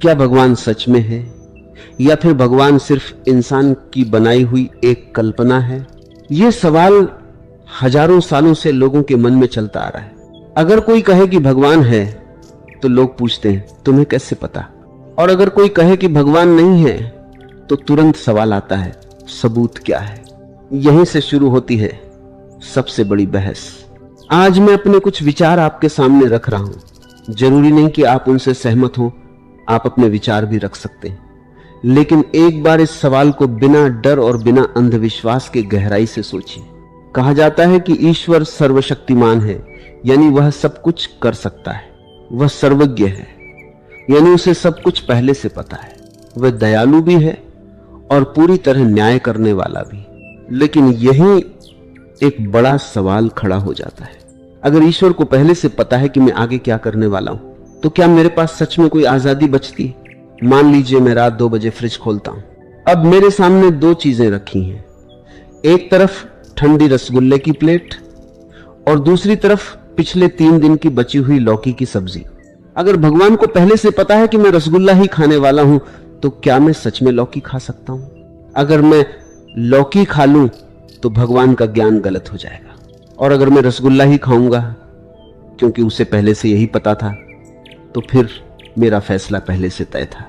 क्या भगवान सच में है या फिर भगवान सिर्फ इंसान की बनाई हुई एक कल्पना है? यह सवाल हजारों सालों से लोगों के मन में चलता आ रहा है। अगर कोई कहे कि भगवान है तो लोग पूछते हैं तुम्हें कैसे पता, और अगर कोई कहे कि भगवान नहीं है तो तुरंत सवाल आता है सबूत क्या है। यहीं से शुरू होती है सबसे बड़ी बहस। आज मैं अपने कुछ विचार आपके सामने रख रहा हूं। जरूरी नहीं कि आप उनसे सहमत हो, आप अपने विचार भी रख सकते हैं, लेकिन एक बार इस सवाल को बिना डर और बिना अंधविश्वास के गहराई से सोचिए। कहा जाता है कि ईश्वर सर्वशक्तिमान है, यानी वह सब कुछ कर सकता है। वह सर्वज्ञ है, यानी उसे सब कुछ पहले से पता है। वह दयालु भी है और पूरी तरह न्याय करने वाला भी। लेकिन यही एक बड़ा सवाल खड़ा हो जाता है। अगर ईश्वर को पहले से पता है कि मैं आगे क्या करने वाला हूं, तो क्या मेरे पास सच में कोई आजादी बचती है? मान लीजिए मैं रात 2 बजे फ्रिज खोलता हूं। अब मेरे सामने 2 चीजें रखी हैं, एक तरफ ठंडी रसगुल्ले की प्लेट और दूसरी तरफ पिछले 3 दिन की बची हुई लौकी की सब्जी। अगर भगवान को पहले से पता है कि मैं रसगुल्ला ही खाने वाला हूं, तो क्या मैं सच में लौकी खा सकता हूं? अगर मैं लौकी खा लूं तो भगवान का ज्ञान गलत हो जाएगा, और अगर मैं रसगुल्ला ही खाऊंगा क्योंकि उसे पहले से यही पता था, तो फिर मेरा फैसला पहले से तय था,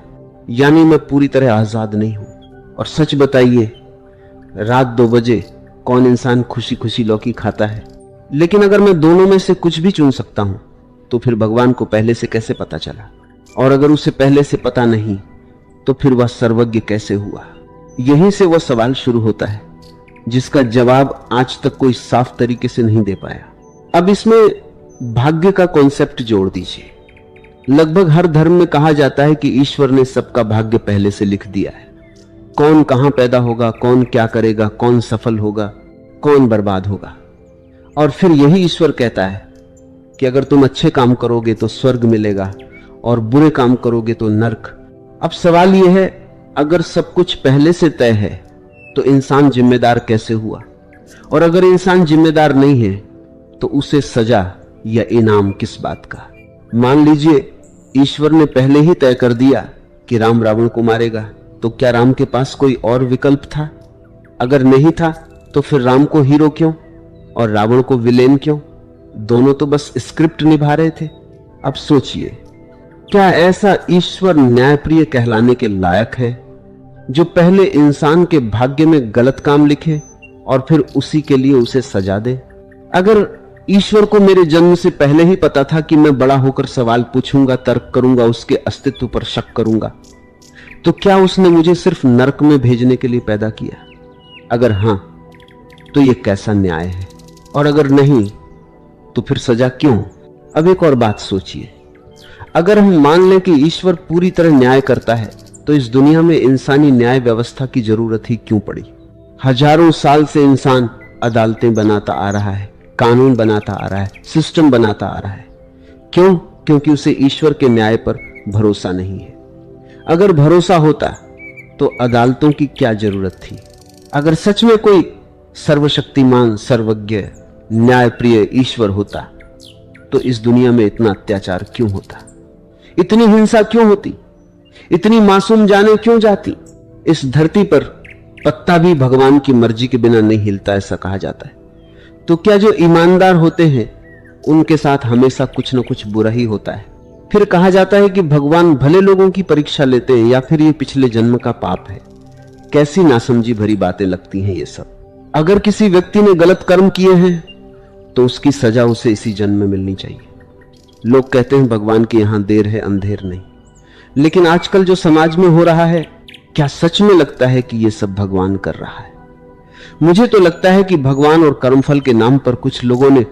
यानी मैं पूरी तरह आजाद नहीं हूं। और सच बताइए, रात 2 बजे कौन इंसान खुशी खुशी लौकी खाता है? लेकिन अगर मैं दोनों में से कुछ भी चुन सकता हूं, तो फिर भगवान को पहले से कैसे पता चला? और अगर उसे पहले से पता नहीं, तो फिर वह सर्वज्ञ कैसे हुआ? यहीं से वह सवाल शुरू होता है जिसका जवाब आज तक कोई साफ तरीके से नहीं दे पाया। अब इसमें भाग्य का कॉन्सेप्ट जोड़ दीजिए। लगभग हर धर्म में कहा जाता है कि ईश्वर ने सबका भाग्य पहले से लिख दिया है। कौन कहां पैदा होगा, कौन क्या करेगा, कौन सफल होगा, कौन बर्बाद होगा। और फिर यही ईश्वर कहता है कि अगर तुम अच्छे काम करोगे तो स्वर्ग मिलेगा और बुरे काम करोगे तो नरक। अब सवाल यह है, अगर सब कुछ पहले से तय है तो इंसान जिम्मेदार कैसे हुआ? और अगर इंसान जिम्मेदार नहीं है तो उसे सजा या इनाम किस बात का? मान लीजिए ईश्वर ने पहले ही तय कर दिया कि राम रावण को मारेगा, तो क्या राम के पास कोई और विकल्प था? अगर नहीं था तो फिर राम को हीरो क्यों और रावण को विलेन क्यों? दोनों तो बस स्क्रिप्ट निभा रहे थे। अब सोचिए, क्या ऐसा ईश्वर न्यायप्रिय कहलाने के लायक है जो पहले इंसान के भाग्य में गलत काम लिखे और फिर उसी के लिए उसे सजा दे? अगर ईश्वर को मेरे जन्म से पहले ही पता था कि मैं बड़ा होकर सवाल पूछूंगा, तर्क करूंगा, उसके अस्तित्व पर शक करूंगा, तो क्या उसने मुझे सिर्फ नरक में भेजने के लिए पैदा किया? अगर हां, तो यह कैसा न्याय है? और अगर नहीं, तो फिर सजा क्यों? अब एक और बात सोचिए, अगर हम मान लें कि ईश्वर पूरी तरह न्याय करता है, तो इस दुनिया में इंसानी न्याय व्यवस्था की जरूरत ही क्यों पड़ी? हजारों साल से इंसान अदालतें बनाता आ रहा है, कानून बनाता आ रहा है, सिस्टम बनाता आ रहा है। क्यों? क्योंकि उसे ईश्वर के न्याय पर भरोसा नहीं है। अगर भरोसा होता तो अदालतों की क्या जरूरत थी? अगर सच में कोई सर्वशक्तिमान, सर्वज्ञ, न्यायप्रिय ईश्वर होता, तो इस दुनिया में इतना अत्याचार क्यों होता? इतनी हिंसा क्यों होती? इतनी मासूम जानें क्यों जाती? इस धरती पर पत्ता भी भगवान की मर्जी के बिना नहीं हिलता, ऐसा कहा जाता है। तो क्या जो ईमानदार होते हैं उनके साथ हमेशा कुछ न कुछ बुरा ही होता है? फिर कहा जाता है कि भगवान भले लोगों की परीक्षा लेते हैं, या फिर ये पिछले जन्म का पाप है। कैसी नासमझी भरी बातें लगती हैं ये सब। अगर किसी व्यक्ति ने गलत कर्म किए हैं तो उसकी सजा उसे इसी जन्म में मिलनी चाहिए। लोग कहते हैं भगवान के यहां देर है अंधेर नहीं, लेकिन आजकल जो समाज में हो रहा है, क्या सच में लगता है कि यह सब भगवान कर रहा है? मुझे तो लगता है कि भगवान और कर्मफल के नाम पर कुछ लोगों ने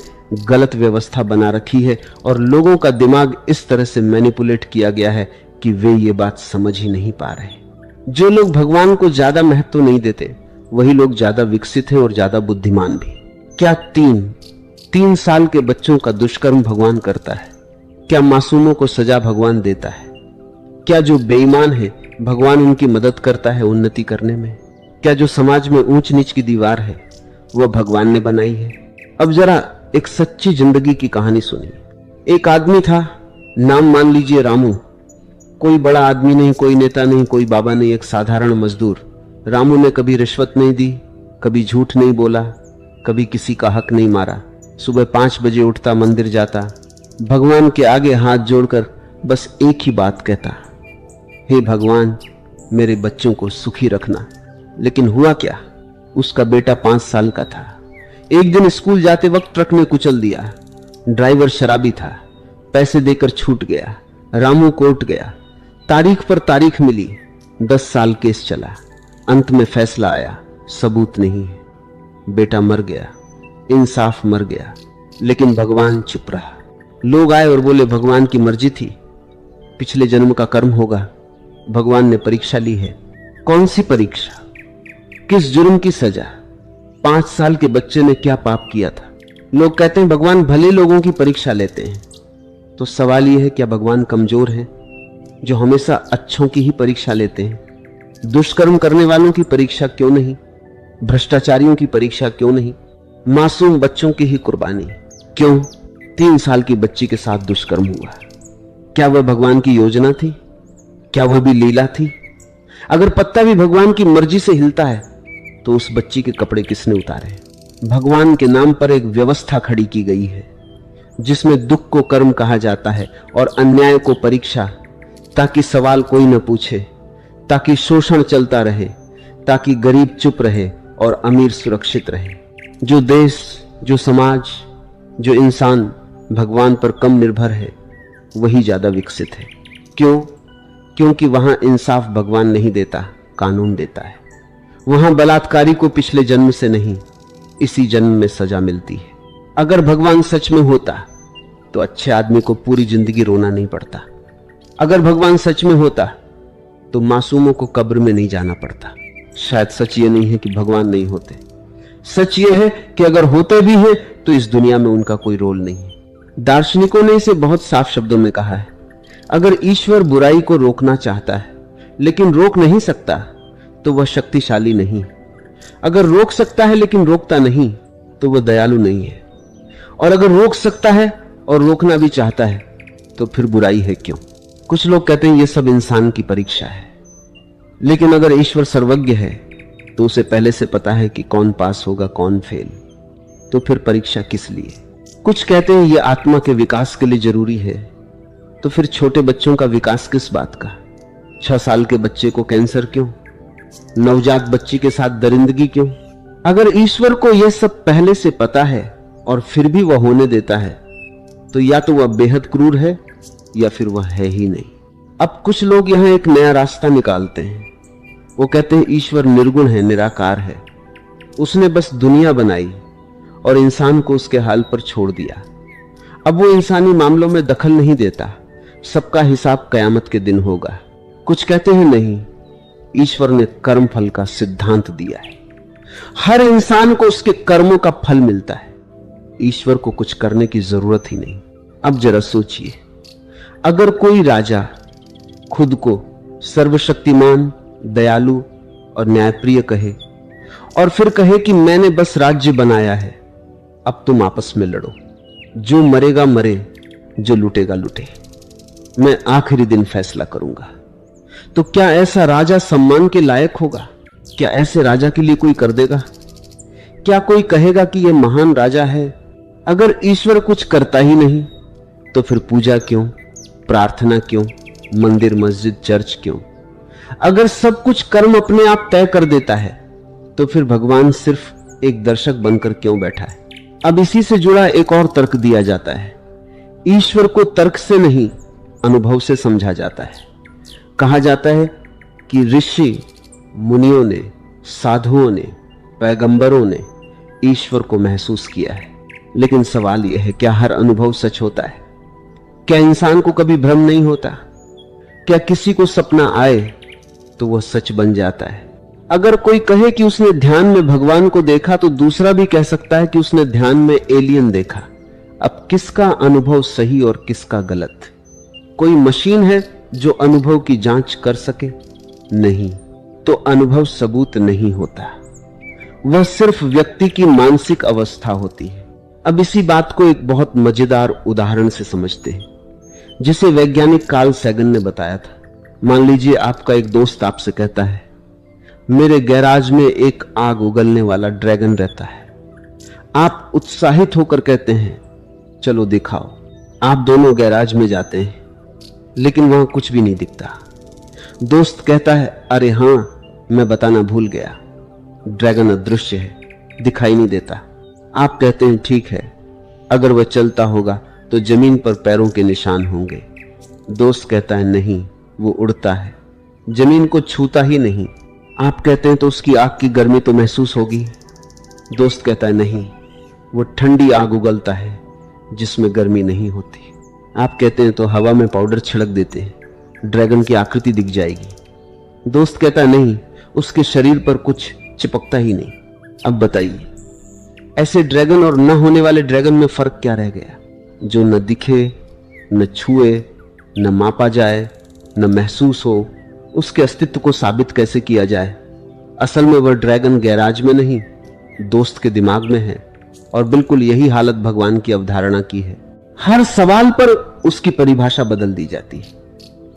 गलत व्यवस्था बना रखी है और लोगों का दिमाग इस तरह से मैनिपुलेट किया गया है कि वे ये बात समझ ही नहीं पा रहे। जो लोग भगवान को ज्यादा महत्व नहीं देते, वही लोग ज्यादा विकसित हैं और ज्यादा बुद्धिमान भी। क्या 3 साल के बच्चों का दुष्कर्म भगवान करता है? क्या मासूमों को सजा भगवान देता है? क्या जो बेईमान है भगवान उनकी मदद करता है उन्नति करने में? क्या जो समाज में ऊंच नीच की दीवार है वह भगवान ने बनाई है? अब जरा एक सच्ची जिंदगी की कहानी सुनिए। एक आदमी था, नाम मान लीजिए रामू। कोई बड़ा आदमी नहीं, कोई नेता नहीं, कोई बाबा नहीं, एक साधारण मजदूर। रामू ने कभी रिश्वत नहीं दी, कभी झूठ नहीं बोला, कभी किसी का हक नहीं मारा। सुबह 5 बजे उठता, मंदिर जाता, भगवान के आगे हाथ जोड़कर बस एक ही बात कहता, हे भगवान मेरे बच्चों को सुखी रखना। लेकिन हुआ क्या, उसका बेटा 5 साल का था। एक दिन स्कूल जाते वक्त ट्रक ने कुचल दिया। ड्राइवर शराबी था, पैसे देकर छूट गया। रामू कोर्ट गया, तारीख पर तारीख मिली, 10 साल केस चला। अंत में फैसला आया, सबूत नहीं है, बेटा मर गया, इंसाफ मर गया। लेकिन भगवान चुप रहा। लोग आए और बोले भगवान की मर्जी थी, पिछले जन्म का कर्म होगा। भगवान ने परीक्षा ली है। कौन सी परीक्षा, किस जुर्म की सजा? 5 साल के बच्चे ने क्या पाप किया था? लोग कहते हैं भगवान भले लोगों की परीक्षा लेते हैं। तो सवाल यह है, क्या भगवान कमजोर हैं जो हमेशा अच्छों की ही परीक्षा लेते हैं? दुष्कर्म करने वालों की परीक्षा क्यों नहीं? भ्रष्टाचारियों की परीक्षा क्यों नहीं? मासूम बच्चों की ही कुर्बानी क्यों? 3 साल की बच्ची के साथ दुष्कर्म हुआ। क्या वह भगवान की योजना थी? क्या वह भी लीला थी? अगर पत्ता भी भगवान की मर्जी से हिलता है तो उस बच्ची के कपड़े किसने उतारे? भगवान के नाम पर एक व्यवस्था खड़ी की गई है जिसमें दुख को कर्म कहा जाता है और अन्याय को परीक्षा, ताकि सवाल कोई न पूछे, ताकि शोषण चलता रहे, ताकि गरीब चुप रहे और अमीर सुरक्षित रहे। जो देश, जो समाज, जो इंसान भगवान पर कम निर्भर है वही ज्यादा विकसित है। क्यों? क्योंकि वहां इंसाफ भगवान नहीं देता, कानून देता है। वहां बलात्कारी को पिछले जन्म से नहीं, इसी जन्म में सजा मिलती है। अगर भगवान सच में होता तो अच्छे आदमी को पूरी जिंदगी रोना नहीं पड़ता। अगर भगवान सच में होता तो मासूमों को कब्र में नहीं जाना पड़ता। शायद सच ये नहीं है कि भगवान नहीं होते, सच ये है कि अगर होते भी हैं तो इस दुनिया में उनका कोई रोल नहीं है। दार्शनिकों ने इसे बहुत साफ शब्दों में कहा है, अगर ईश्वर बुराई को रोकना चाहता है लेकिन रोक नहीं सकता तो वह शक्तिशाली नहीं। अगर रोक सकता है लेकिन रोकता नहीं तो वह दयालु नहीं है। और अगर रोक सकता है और रोकना भी चाहता है तो फिर बुराई है क्यों? कुछ लोग कहते हैं यह सब इंसान की परीक्षा है, लेकिन अगर ईश्वर सर्वज्ञ है तो उसे पहले से पता है कि कौन पास होगा कौन फेल, तो फिर परीक्षा किस लिए? कुछ कहते हैं यह आत्मा के विकास के लिए जरूरी है, तो फिर छोटे बच्चों का विकास किस बात का? 6 साल के बच्चे को कैंसर क्यों? नवजात बच्ची के साथ दरिंदगी क्यों? अगर ईश्वर को यह सब पहले से पता है और फिर भी वह होने देता है तो या तो वह बेहद क्रूर है या फिर वह है ही नहीं। अब कुछ लोग यहां एक नया रास्ता निकालते हैं। वो कहते हैं ईश्वर निर्गुण है, निराकार है, उसने बस दुनिया बनाई और इंसान को उसके हाल पर छोड़ दिया। अब वो इंसानी मामलों में दखल नहीं देता, सबका हिसाब कयामत के दिन होगा। कुछ कहते हैं नहीं, ईश्वर ने कर्म फल का सिद्धांत दिया है, हर इंसान को उसके कर्मों का फल मिलता है, ईश्वर को कुछ करने की जरूरत ही नहीं। अब जरा सोचिए, अगर कोई राजा खुद को सर्वशक्तिमान, दयालु और न्यायप्रिय कहे और फिर कहे कि मैंने बस राज्य बनाया है, अब तुम आपस में लड़ो, जो मरेगा मरे, जो लूटेगा लूटे, मैं आखिरी दिन फैसला करूंगा, तो क्या ऐसा राजा सम्मान के लायक होगा? क्या ऐसे राजा के लिए कोई कर देगा? क्या कोई कहेगा कि यह महान राजा है? अगर ईश्वर कुछ करता ही नहीं तो फिर पूजा क्यों, प्रार्थना क्यों, मंदिर मस्जिद चर्च क्यों? अगर सब कुछ कर्म अपने आप तय कर देता है तो फिर भगवान सिर्फ एक दर्शक बनकर क्यों बैठा है? अब इसी से जुड़ा एक और तर्क दिया जाता है, ईश्वर को तर्क से नहीं अनुभव से समझा जाता है। कहा जाता है कि ऋषि मुनियों ने, साधुओं ने, पैगंबरों ने ईश्वर को महसूस किया है। लेकिन सवाल यह है, क्या हर अनुभव सच होता है? क्या इंसान को कभी भ्रम नहीं होता? क्या किसी को सपना आए तो वह सच बन जाता है? अगर कोई कहे कि उसने ध्यान में भगवान को देखा तो दूसरा भी कह सकता है कि उसने ध्यान में एलियन देखा। अब किसका अनुभव सही और किसका गलत? कोई मशीन है जो अनुभव की जांच कर सके? नहीं, तो अनुभव सबूत नहीं होता, वह सिर्फ व्यक्ति की मानसिक अवस्था होती है। अब इसी बात को एक बहुत मजेदार उदाहरण से समझते हैं, जिसे वैज्ञानिक कार्ल सैगन ने बताया था। मान लीजिए आपका एक दोस्त आपसे कहता है, मेरे गैराज में एक आग उगलने वाला ड्रैगन रहता है। आप उत्साहित होकर कहते हैं, चलो दिखाओ। आप दोनों गैराज में जाते हैं, लेकिन वहां कुछ भी नहीं दिखता। दोस्त कहता है, अरे हां, मैं बताना भूल गया, ड्रैगन अदृश्य है, दिखाई नहीं देता। आप कहते हैं, ठीक है, अगर वह चलता होगा तो जमीन पर पैरों के निशान होंगे। दोस्त कहता है, नहीं, वो उड़ता है, जमीन को छूता ही नहीं। आप कहते हैं, तो उसकी आग की गर्मी तो महसूस होगी। दोस्त कहता है, नहीं, वो ठंडी आग उगलता है जिसमें गर्मी नहीं होती। आप कहते हैं, तो हवा में पाउडर छिड़क देते हैं, ड्रैगन की आकृति दिख जाएगी। दोस्त कहता है, नहीं, उसके शरीर पर कुछ चिपकता ही नहीं। अब बताइए, ऐसे ड्रैगन और न होने वाले ड्रैगन में फर्क क्या रह गया? जो न दिखे, न छुए, न मापा जाए, न महसूस हो, उसके अस्तित्व को साबित कैसे किया जाए? असल में वह ड्रैगन गैराज में नहीं, दोस्त के दिमाग में है। और बिल्कुल यही हालत भगवान की अवधारणा की है। हर सवाल पर उसकी परिभाषा बदल दी जाती है,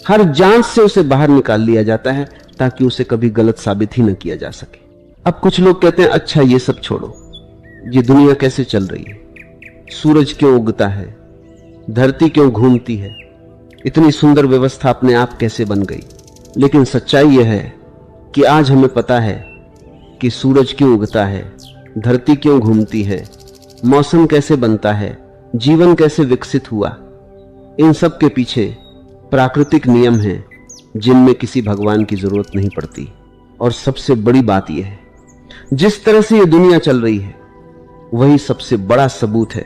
हर जांच से उसे बाहर निकाल लिया जाता है ताकि उसे कभी गलत साबित ही न किया जा सके। अब कुछ लोग कहते हैं, अच्छा ये सब छोड़ो, ये दुनिया कैसे चल रही है? सूरज क्यों उगता है? धरती क्यों घूमती है? इतनी सुंदर व्यवस्था अपने आप कैसे बन गई? लेकिन सच्चाई यह है कि आज हमें पता है कि सूरज क्यों उगता है, धरती क्यों घूमती है, मौसम कैसे बनता है, जीवन कैसे विकसित हुआ। इन सब के पीछे प्राकृतिक नियम हैं जिनमें किसी भगवान की जरूरत नहीं पड़ती। और सबसे बड़ी बात यह है, जिस तरह से ये दुनिया चल रही है वही सबसे बड़ा सबूत है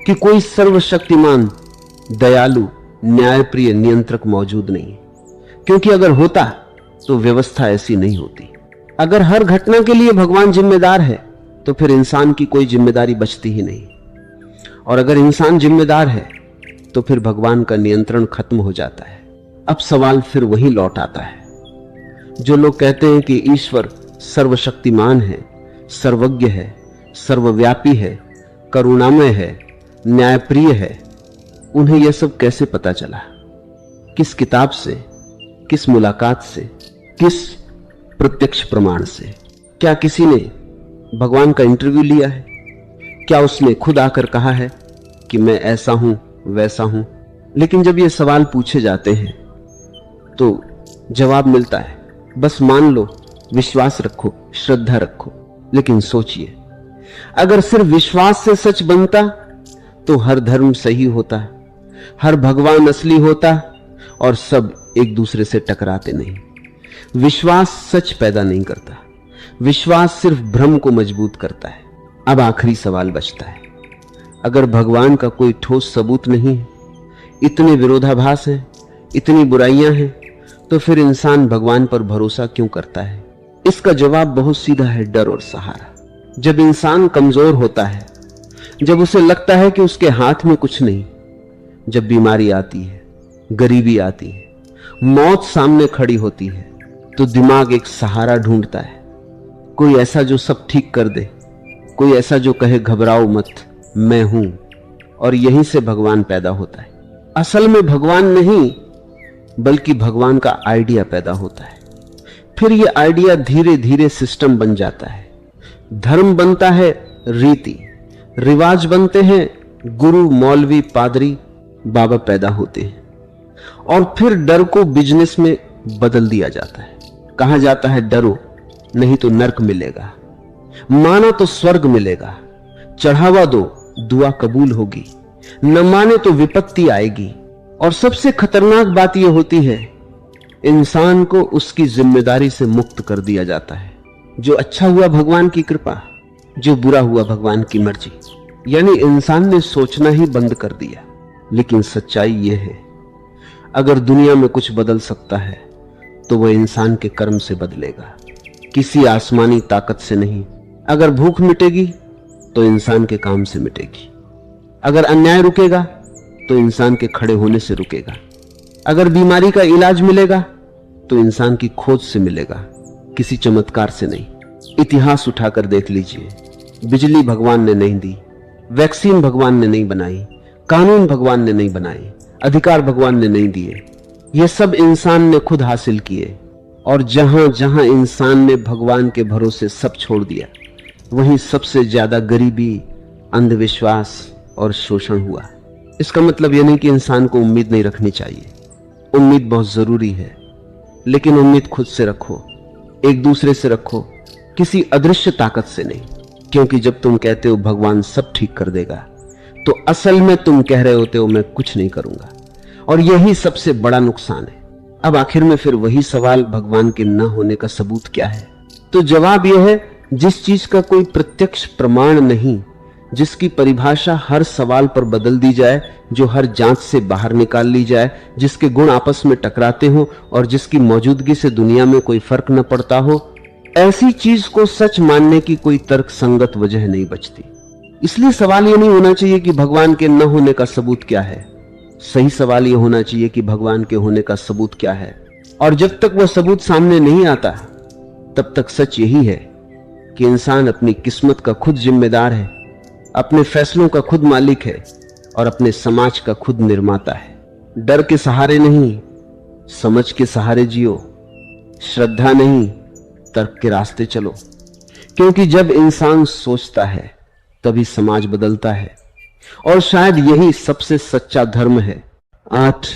कि कोई सर्वशक्तिमान, दयालु, न्यायप्रिय नियंत्रक मौजूद नहीं। क्योंकि अगर होता तो व्यवस्था ऐसी नहीं होती। अगर हर घटना के लिए भगवान जिम्मेदार है तो फिर इंसान की कोई जिम्मेदारी बचती ही नहीं। और अगर इंसान जिम्मेदार है तो फिर भगवान का नियंत्रण खत्म हो जाता है। अब सवाल फिर वही लौट आता है। जो लोग कहते हैं कि ईश्वर सर्वशक्तिमान है, सर्वज्ञ है, सर्वव्यापी है, करुणामय है, न्यायप्रिय है, उन्हें यह सब कैसे पता चला? किस किताब से, किस मुलाकात से, किस प्रत्यक्ष प्रमाण से? क्या किसी ने भगवान का इंटरव्यू लिया है? क्या उसने खुद आकर कहा है कि मैं ऐसा हूं, वैसा हूं? लेकिन जब ये सवाल पूछे जाते हैं तो जवाब मिलता है, बस मान लो, विश्वास रखो, श्रद्धा रखो। लेकिन सोचिए, अगर सिर्फ विश्वास से सच बनता तो हर धर्म सही होता, हर भगवान असली होता और सब एक दूसरे से टकराते नहीं। विश्वास सच पैदा नहीं करता, विश्वास सिर्फ भ्रम को मजबूत करता है। अब आखिरी सवाल बचता है, अगर भगवान का कोई ठोस सबूत नहीं है, इतने विरोधाभास हैं, इतनी बुराइयां हैं, तो फिर इंसान भगवान पर भरोसा क्यों करता है? इसका जवाब बहुत सीधा है, डर और सहारा। जब इंसान कमजोर होता है, जब उसे लगता है कि उसके हाथ में कुछ नहीं, जब बीमारी आती है, गरीबी आती है, मौत सामने खड़ी होती है, तो दिमाग एक सहारा ढूंढता है। कोई ऐसा जो सब ठीक कर दे, कोई ऐसा जो कहे घबराओ मत, मैं हूं। और यहीं से भगवान पैदा होता है। असल में भगवान नहीं, बल्कि भगवान का आइडिया पैदा होता है। फिर यह आइडिया धीरे धीरे सिस्टम बन जाता है। धर्म बनता है रीति, रिवाज बनते हैं, गुरु, मौलवी, पादरी, बाबा पैदा होते हैं। और फिर डर को बिजनेस में बदल दिया जाता है। कहा जाता है, डरो नहीं तो नर्क मिलेगा, माना तो स्वर्ग मिलेगा, चढ़ावा दो, दुआ कबूल होगी, न माने तो विपत्ति आएगी। और सबसे खतरनाक बात यह होती है, इंसान को उसकी जिम्मेदारी से मुक्त कर दिया जाता है। जो अच्छा हुआ भगवान की कृपा, जो बुरा हुआ भगवान की मर्जी। यानी इंसान ने सोचना ही बंद कर दिया। लेकिन सच्चाई यह है, अगर दुनिया में कुछ बदल सकता है तो वह इंसान के कर्म से बदलेगा, किसी आसमानी ताकत से नहीं। अगर भूख मिटेगी तो इंसान के काम से मिटेगी। अगर अन्याय रुकेगा तो इंसान के खड़े होने से रुकेगा। अगर बीमारी का इलाज मिलेगा तो इंसान की खोज से मिलेगा, किसी चमत्कार से नहीं। इतिहास उठाकर देख लीजिए, बिजली भगवान ने नहीं दी, वैक्सीन भगवान ने नहीं बनाई, कानून भगवान ने नहीं बनाए, अधिकार भगवान ने नहीं दिए, ये सब इंसान ने खुद हासिल किए, और जहां जहां इंसान ने भगवान के भरोसे सब छोड़ दिया, वहीं सबसे ज्यादा गरीबी, अंधविश्वास और शोषण हुआ। इसका मतलब यह नहीं कि इंसान को उम्मीद नहीं रखनी चाहिए। उम्मीद बहुत जरूरी है, लेकिन उम्मीद खुद से रखो, एक दूसरे से रखो, किसी अदृश्य ताकत से नहीं। क्योंकि जब तुम कहते हो भगवान सब ठीक कर देगा, तो असल में तुम कह रहे होते हो मैं कुछ नहीं करूंगा, और यही सबसे बड़ा नुकसान है। अब आखिर में फिर वही सवाल, भगवान के न होने का सबूत क्या है? तो जवाब यह है, जिस चीज का कोई प्रत्यक्ष प्रमाण नहीं, जिसकी परिभाषा हर सवाल पर बदल दी जाए, जो हर जांच से बाहर निकाल ली जाए, जिसके गुण आपस में टकराते हो और जिसकी मौजूदगी से दुनिया में कोई फर्क न पड़ता हो, ऐसी चीज को सच मानने की कोई तर्क संगत वजह नहीं बचती। इसलिए सवाल यह नहीं होना चाहिए कि भगवान के न होने का सबूत क्या है। सही सवाल यह होना चाहिए कि भगवान के होने का सबूत क्या है। और जब तक वह सबूत सामने नहीं आता, तब तक सच यही है कि इंसान अपनी किस्मत का खुद जिम्मेदार है, अपने फैसलों का खुद मालिक है और अपने समाज का खुद निर्माता है। डर के सहारे नहीं, समझ के सहारे जियो, श्रद्धा नहीं, तर्क के रास्ते चलो। क्योंकि जब इंसान सोचता है, तभी समाज बदलता है, और शायद यही सबसे सच्चा धर्म है। 8